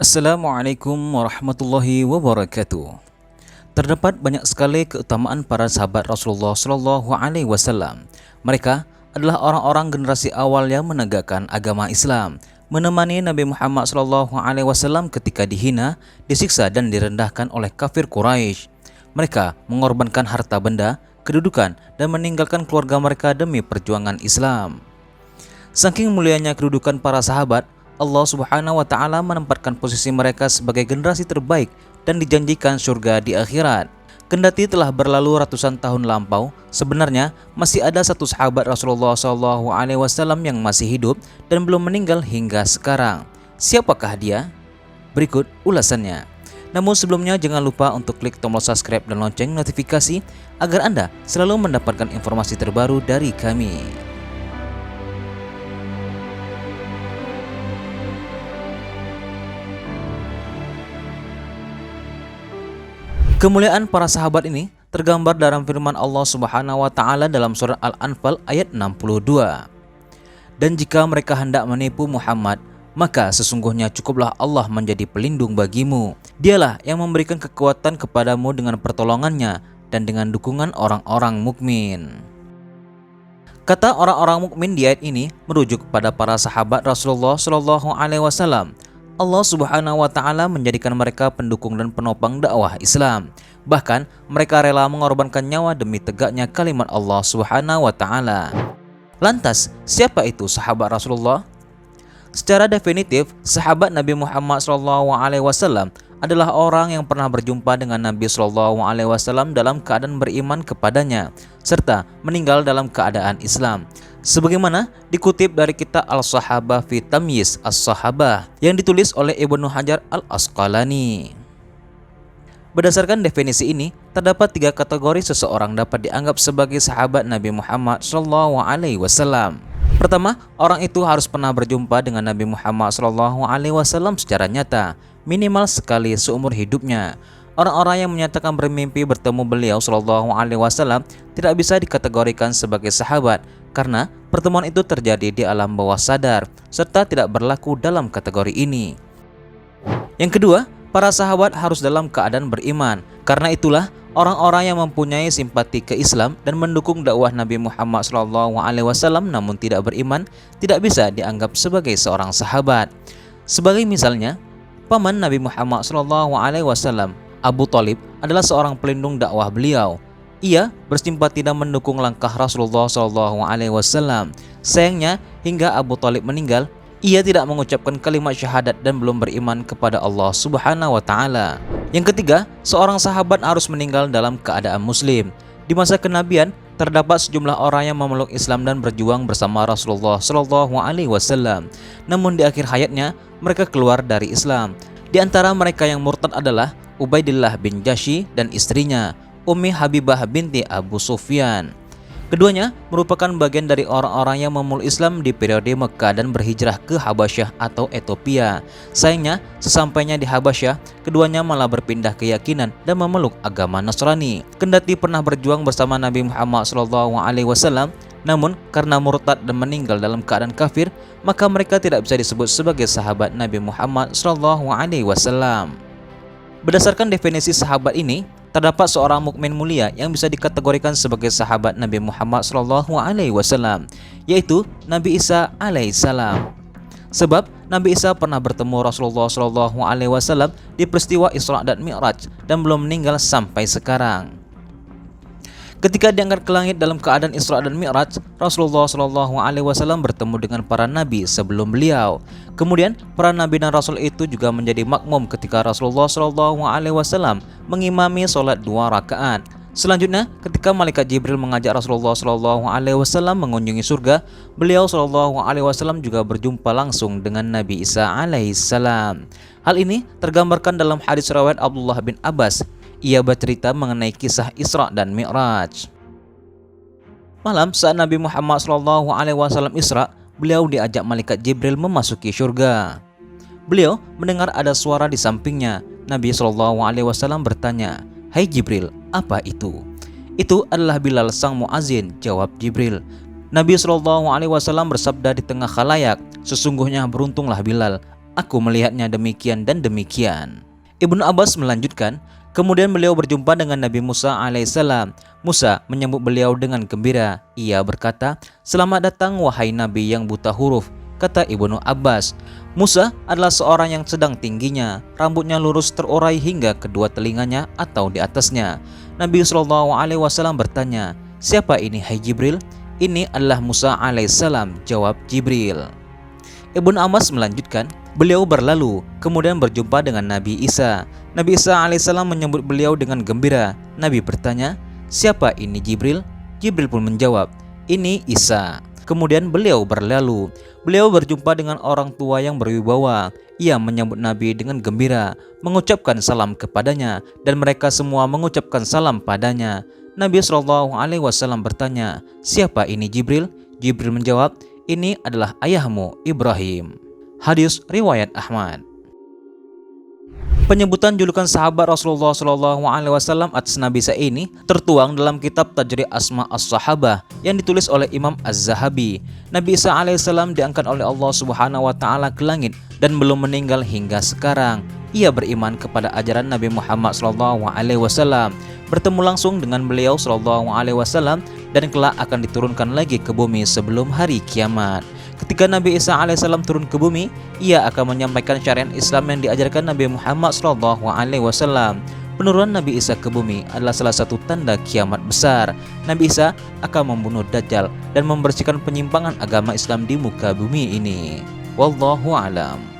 Assalamualaikum warahmatullahi wabarakatuh. Terdapat banyak sekali keutamaan para sahabat Rasulullah Shallallahu Alaihi Wasallam. Mereka adalah orang-orang generasi awal yang menegakkan agama Islam, menemani Nabi Muhammad Shallallahu Alaihi Wasallam ketika dihina, disiksa dan direndahkan oleh kafir Quraisy. Mereka mengorbankan harta benda, kedudukan, dan meninggalkan keluarga mereka demi perjuangan Islam. Saking mulianya kedudukan para sahabat, Allah Subhanahu wa Ta'ala menempatkan posisi mereka sebagai generasi terbaik dan dijanjikan surga di akhirat. Kendati telah berlalu ratusan tahun lampau, sebenarnya masih ada satu sahabat Rasulullah SAW yang masih hidup dan belum meninggal hingga sekarang. Siapakah dia? Berikut ulasannya. Namun sebelumnya jangan lupa untuk klik tombol subscribe dan lonceng notifikasi agar Anda selalu mendapatkan informasi terbaru dari kami. Kemuliaan para sahabat ini tergambar dalam firman Allah Subhanahu wa Ta'ala dalam surah Al-Anfal ayat 62. Dan jika mereka hendak menipu Muhammad, maka sesungguhnya cukuplah Allah menjadi pelindung bagimu. Dialah yang memberikan kekuatan kepadamu dengan pertolongannya dan dengan dukungan orang-orang mukmin. Kata orang-orang mukmin di ayat ini merujuk kepada para sahabat Rasulullah Shallallahu Alaihi Wasallam. Allah Subhanahu wa Ta'ala menjadikan mereka pendukung dan penopang dakwah Islam. Bahkan mereka rela mengorbankan nyawa demi tegaknya kalimat Allah Subhanahu wa Ta'ala. Lantas, siapa itu sahabat Rasulullah? Secara definitif, sahabat Nabi Muhammad SAW adalah orang yang pernah berjumpa dengan Nabi SAW dalam keadaan beriman kepadanya, serta meninggal dalam keadaan Islam. Sebagaimana dikutip dari kitab Al-Sahabah fi Tamyiz As-Sahabah yang ditulis oleh Ibnu Hajar Al-Asqalani. Berdasarkan definisi ini, terdapat 3 kategori seseorang dapat dianggap sebagai sahabat Nabi Muhammad SAW. Pertama, orang itu harus pernah berjumpa dengan Nabi Muhammad SAW secara nyata, minimal sekali seumur hidupnya. Orang-orang yang menyatakan bermimpi bertemu beliau SAW tidak bisa dikategorikan sebagai sahabat karena pertemuan itu terjadi di alam bawah sadar serta tidak berlaku dalam kategori ini. Yang kedua, para sahabat harus dalam keadaan beriman. Karena itulah orang-orang yang mempunyai simpati ke Islam dan mendukung dakwah Nabi Muhammad SAW namun tidak beriman tidak bisa dianggap sebagai seorang sahabat. Sebagai misalnya, paman Nabi Muhammad SAW, Abu Thalib, adalah seorang pelindung dakwah beliau. Ia bersimpati dan mendukung langkah Rasulullah SAW. Sayangnya, hingga Abu Thalib meninggal, ia tidak mengucapkan kalimat syahadat dan belum beriman kepada Allah Subhanahu wa Ta'ala. Yang ketiga, seorang sahabat harus meninggal dalam keadaan muslim. Di masa kenabian, terdapat sejumlah orang yang memeluk Islam dan berjuang bersama Rasulullah SAW. Namun di akhir hayatnya, mereka keluar dari Islam. Di antara mereka yang murtad adalah Ubaidillah bin Jahsy dan istrinya, Ummi Habibah binti Abu Sufyan. Keduanya merupakan bagian dari orang-orang yang memeluk Islam di periode Mekah dan berhijrah ke Habasyah atau Ethiopia. Sayangnya, sesampainya di Habasyah, keduanya malah berpindah keyakinan dan memeluk agama Nasrani. Kendati pernah berjuang bersama Nabi Muhammad SAW, namun karena murtad dan meninggal dalam keadaan kafir, maka mereka tidak bisa disebut sebagai sahabat Nabi Muhammad SAW. Berdasarkan definisi sahabat ini, terdapat seorang mukmin mulia yang bisa dikategorikan sebagai sahabat Nabi Muhammad SAW, yaitu Nabi Isa alaihissalam. Sebab Nabi Isa pernah bertemu Rasulullah SAW di peristiwa Isra dan Mi'raj dan belum meninggal sampai sekarang. Ketika diangkat ke langit dalam keadaan Isra dan Mi'raj, Rasulullah SAW bertemu dengan para nabi sebelum beliau. Kemudian para nabi dan rasul itu juga menjadi makmum ketika Rasulullah SAW mengimami sholat 2 rakaat. Selanjutnya, ketika malaikat Jibril mengajak Rasulullah SAW mengunjungi surga, beliau SAW juga berjumpa langsung dengan Nabi Isa alaihissalam. Hal ini tergambarkan dalam hadis riwayat Abdullah bin Abbas. Ia bercerita mengenai kisah Isra dan Mi'raj. Malam saat Nabi Muhammad SAW Isra, beliau diajak malaikat Jibril memasuki surga. Beliau mendengar ada suara di sampingnya. Nabi SAW bertanya, "Hai Jibril, apa itu?" "Itu adalah Bilal sang muazin," jawab Jibril. Nabi SAW bersabda di tengah khalayak, "Sesungguhnya beruntunglah Bilal, aku melihatnya demikian dan demikian. Ibnu Abbas melanjutkan, kemudian beliau berjumpa dengan Nabi Musa alaihissalam. Musa menyambut beliau dengan gembira. Ia berkata, "Selamat datang wahai Nabi yang buta huruf." Kata Ibnu Abbas, Musa adalah seorang yang sedang tingginya, rambutnya lurus terurai hingga kedua telinganya atau di atasnya. Nabi SAW bertanya, "Siapa ini hai Jibril?" "Ini adalah Musa alaihissalam," jawab Jibril. Ibnu Abbas melanjutkan, beliau berlalu, kemudian berjumpa dengan Nabi Isa. Nabi Isa alaihissalam menyambut beliau dengan gembira. Nabi bertanya, "Siapa ini Jibril?" Jibril pun menjawab, "Ini Isa." Kemudian beliau berlalu. Beliau berjumpa dengan orang tua yang berwibawa. Ia menyambut Nabi dengan gembira, mengucapkan salam kepadanya, dan mereka semua mengucapkan salam padanya. Nabi SAW bertanya, "Siapa ini Jibril?" Jibril menjawab, "Ini adalah ayahmu Ibrahim." Hadis riwayat Ahmad. Penyebutan julukan sahabat Rasulullah SAW atas Nabi Isa ini tertuang dalam kitab Tajri' Asma As-Sahabah yang ditulis oleh Imam Az-Zahabi. Nabi Isa alaihissalam diangkat oleh Allah Subhanahu wa taala ke langit dan belum meninggal hingga sekarang. Ia beriman kepada ajaran Nabi Muhammad SAW, bertemu langsung dengan beliau SAW, dan kelak akan diturunkan lagi ke bumi sebelum hari kiamat. Ketika Nabi Isa alaihissalam turun ke bumi, ia akan menyampaikan syariat Islam yang diajarkan Nabi Muhammad SAW. Penurunan Nabi Isa ke bumi adalah salah satu tanda kiamat besar. Nabi Isa akan membunuh Dajjal dan membersihkan penyimpangan agama Islam di muka bumi ini. Wallahu a'lam.